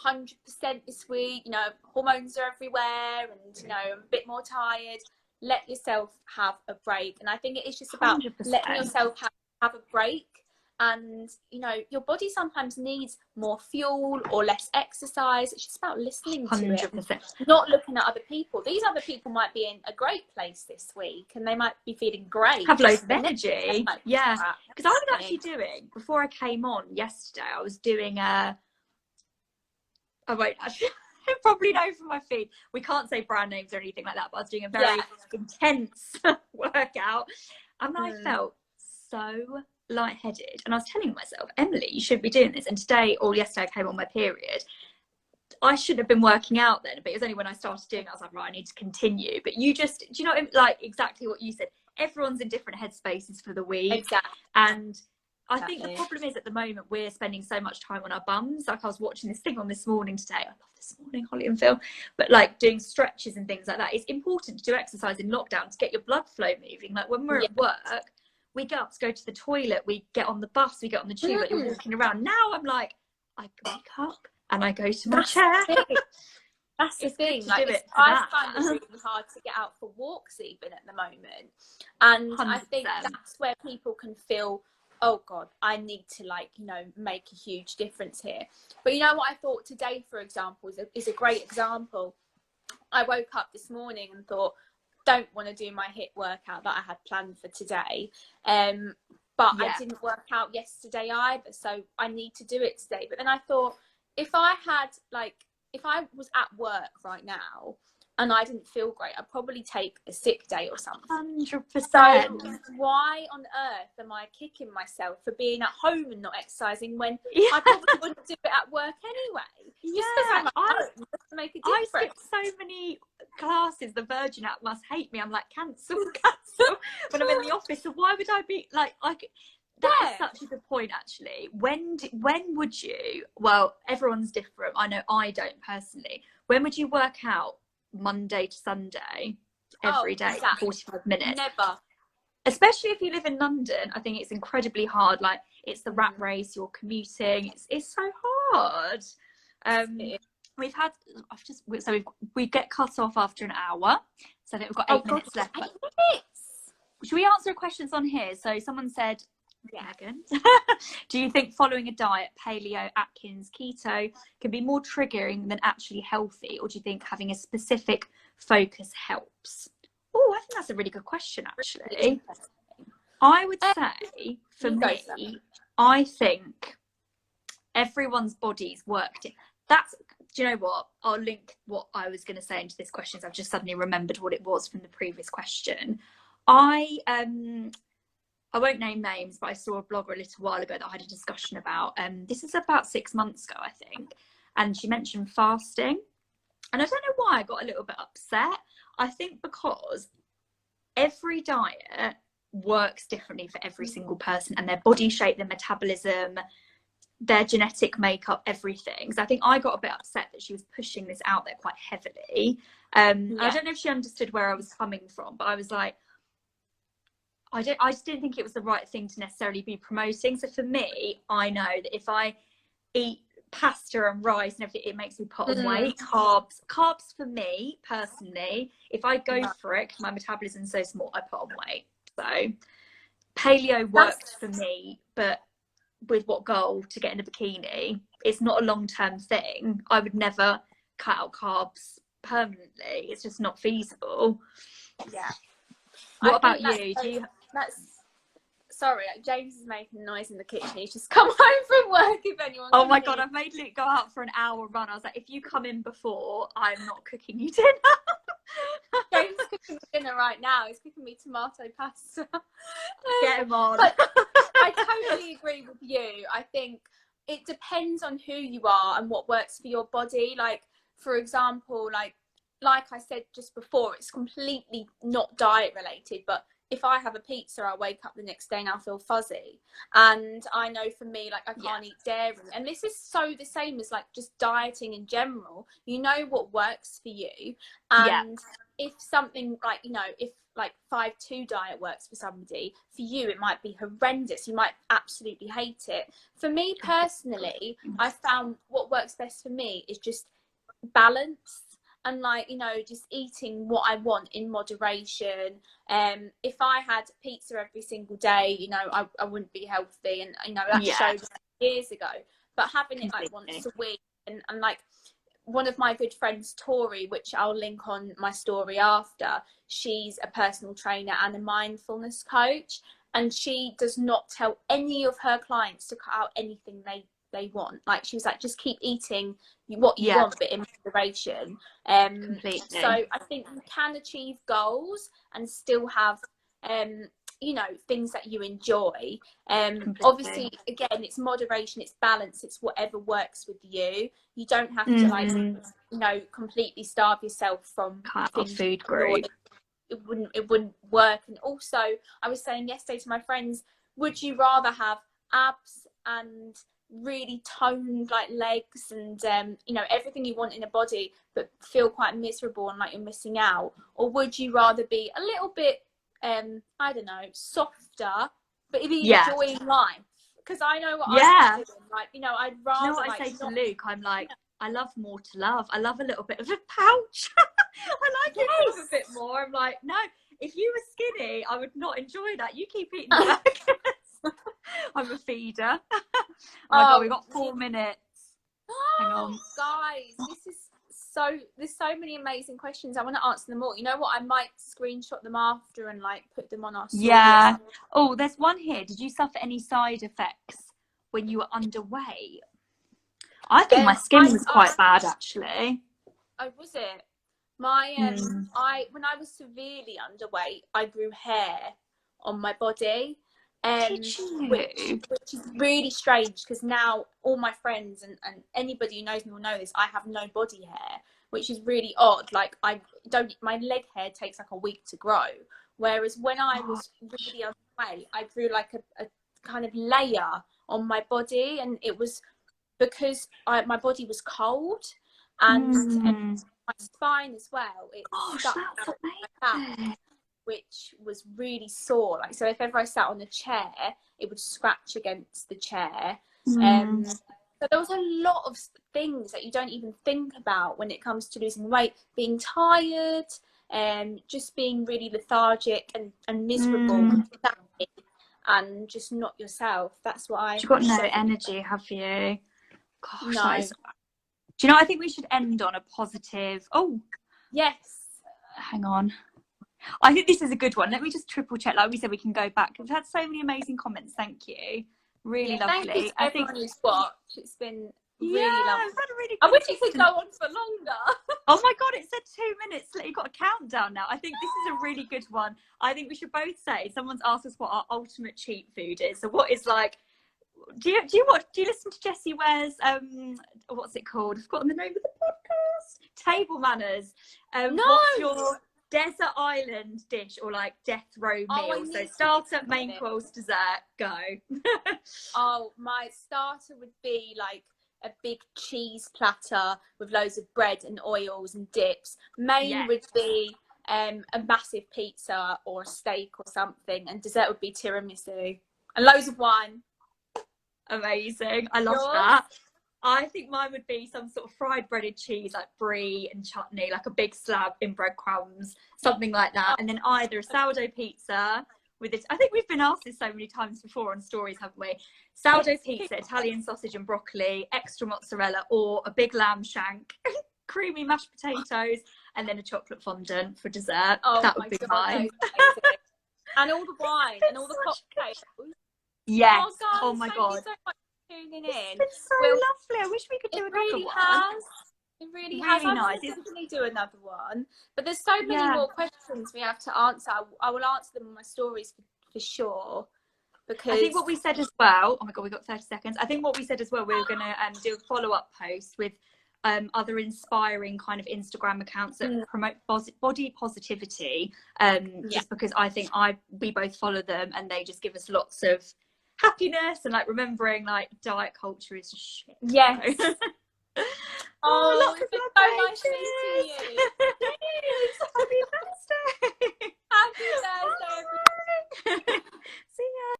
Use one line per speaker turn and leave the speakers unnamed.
100% this week, you know, hormones are everywhere and, you know, I'm a bit more tired. Let yourself have a break. And I think it is just about
100%.
letting yourself have a break. And, you know, your body sometimes needs more fuel or less exercise. It's just about listening to
100%.
it, not looking at other people. These other people might be in a great place this week and they might be feeling great.
Have loads of energy. Yeah. Because I was actually doing, before I came on yesterday, I was doing I won't actually probably know from my feed. We can't say brand names or anything like that, but I was doing a very intense workout and I felt so lightheaded, and I was telling myself, Emily, you should be doing this. And today or yesterday I came on my period. I should have been working out then, but it was only when I started doing it I was like, right, I need to continue. But you just, do you know, like exactly what you said, everyone's in different headspaces for the week.
Exactly.
And I think the problem is at the moment we're spending so much time on our bums. Like I was watching this thing on This Morning today. I love This Morning, Holly and Phil. But like doing stretches and things like that. It's important to do exercise in lockdown to get your blood flow moving. Like when we're at work, we get up to go to the toilet, we get on the bus, we get on the tube, like you're walking around. Now I'm like, I wake up and I go to my chair.
That's the thing. Like, I find it really hard to get out for walks even at the moment. And 100%. I think that's where people can feel, oh God, I need to, like, you know, make a huge difference here. But you know what I thought today, for example, is a great example. I woke up this morning and thought, don't want to do my HIIT workout that I had planned for today. But I didn't work out yesterday either, so I need to do it today. But then I thought, if I was at work right now and I didn't feel great, I'd probably take a sick day or something.
100%.
So why on earth am I kicking myself for being at home and not exercising when I probably wouldn't do it at work anyway? I make a difference.
I skip so many classes. The Virgin app must hate me. I'm like, cancel when I'm in the office. So why would I be like that's such a good point, actually. When would you, well, everyone's different. I know I don't personally. When would you work out Monday to Sunday every day, exactly. 45 minutes?
Never.
Especially if you live in London, I think it's incredibly hard. Like, it's the rat race, you're commuting. It's so hard. We've had, we get cut off after an hour. So I think we've got 8 minutes left.
8 minutes.
Should we answer questions on here? So someone said, Megan, do you think following a diet, paleo, Atkins, keto, can be more triggering than actually healthy? Or do you think having a specific focus helps? Oh, I think that's a really good question, actually. I would say, for me, I think everyone's bodies worked. Do you know what? I'll link what I was going to say into this question. I've just suddenly remembered what it was from the previous question. I won't name names, but I saw a blogger a little while ago that I had a discussion about. This is about 6 months ago, I think. And she mentioned fasting. And I don't know why I got a little bit upset. I think because every diet works differently for every single person, and their body shape, their metabolism, their genetic makeup, everything. So I think I got a bit upset that she was pushing this out there quite heavily. I don't know if she understood where I was coming from, but I was like, I just didn't think it was the right thing to necessarily be promoting. So for me, I know that if I eat pasta and rice and everything, it makes me put on weight. Carbs for me personally, if I go for it, because my metabolism's so small, I put on weight. So paleo worked for me, but with what goal? To get in a bikini. It's not a long-term thing. I would never cut out carbs permanently. It's just not feasible.
Yeah.
What about you?
Sorry, James is making noise in the kitchen. He's just come home from work. If anyone.
Oh my God, I've made Luke go out for an hour run. I was like, if you come in before, I'm not cooking you dinner.
James is cooking me dinner right now. He's cooking me tomato pasta.
Get him on.
But I totally agree with you. I think it depends on who you are and what works for your body. Like, for example, like I said just before, it's completely not diet related, but if I have a pizza, I wake up the next day and I'll feel fuzzy. And I know for me, like, I can't eat dairy. And this is so the same as like just dieting in general. You know what works for you. And if something like, you know, if like 5-2 diet works for somebody, for you it might be horrendous, you might absolutely hate it. For me personally, I found what works best for me is just balance, and like, you know, just eating what I want in moderation. If I had pizza every single day, you know, I wouldn't be healthy, and you know that showed years ago. But having it like once a week, and like one of my good friends, Tori, which I'll link on my story after, she's a personal trainer and a mindfulness coach, and she does not tell any of her clients to cut out anything they want. Like, she was like, just keep eating what you want, but in moderation. So I think you can achieve goals and still have you know, things that you enjoy. Obviously, again, it's moderation, it's balance, it's whatever works with you. You don't have to like, you know, completely starve yourself from things
food group.
It wouldn't work. And also, I was saying yesterday to my friends, would you rather have abs and really toned like legs and you know, everything you want in a body, but feel quite miserable and like you're missing out? Or would you rather be a little bit I don't know, softer, but be enjoying life? Because I know what I'm doing. Like, you know, I'd rather,
you know what, like, I say to Luke, I'm like, I love more to love. I love a little bit of a pouch. I like it a bit more. I'm like, no, if you were skinny, I would not enjoy that. You keep eating burgers. I'm a feeder. Oh my God, we've got 4 minutes. Hang on.
Guys, there's so many amazing questions. I want to answer them all. You know what? I might screenshot them after and like put them on our story.
Yeah. Oh, there's one here. Did you suffer any side effects when you were underweight? I think my skin was quite bad, actually.
Oh, was it? My when I was severely underweight, I grew hair on my body. Which is really strange, because now all my friends and anybody who knows me will know this, I have no body hair, which is really odd. Like, my leg hair takes like a week to grow, whereas when I was really underweight, I grew like a kind of layer on my body, and it was because my body was cold, and my spine as well, it stuck out like that, which was really sore. Like, so if ever I sat on a chair, it would scratch against the chair. So there was a lot of things that you don't even think about when it comes to losing weight. Being tired, just being really lethargic and miserable, and just not yourself. That's what
You've got no energy, have you? Gosh,
no.
Do you know, I think we should end on a positive. Oh,
yes.
Hang on. I think this is a good one. Let me just triple check. Like we said, we can go back. We've had so many amazing comments. Thank you. Really lovely.
Thank you to everyone who's watched. It's been really lovely.
We've had a really good
I wish it could go on for longer.
Oh my God, it said 2 minutes. You've got a countdown now. I think this is a really good one. I think we should both say, someone's asked us what our ultimate cheat food is. So what is like, do you listen to Jessie Ware's what's it called? I've forgotten the name of the podcast. Table Manners.
No.
What's your desert island dish, or like death row meal? So starter, main course, dessert, go.
Oh, my starter would be like a big cheese platter with loads of bread and oils and dips. Main would be a massive pizza or a steak or something, and dessert would be tiramisu and loads of wine.
Amazing. I love that. I think mine would be some sort of fried breaded cheese, like brie and chutney, like a big slab in breadcrumbs, something like that. And then either a sourdough pizza with it. I think we've been asked this so many times before on stories, haven't we? Sourdough pizza, Italian sausage and broccoli, extra mozzarella, or a big lamb shank, creamy mashed potatoes, and then a chocolate fondant for dessert. That would be mine.
And all the wine and all the cocktails.
Yes. Oh my God.
Thank you so much for tuning in.
It's so lovely. I wish we could do another one.
It really has.
Nice.
I'll definitely do another one. But there's so many more questions we have to answer. I will answer them on my stories for sure. Because
I think what we said as well. Oh my God, we got 30 seconds. I think what we said as well, we were going to do a follow-up post with other inspiring kind of Instagram accounts that promote body positivity. Just because I think we both follow them, and they just give us lots of happiness and like remembering like diet culture is shit.
Yes.
Lots of
it's so nice meeting you.
Happy birthday.
Happy Thursday.
See ya.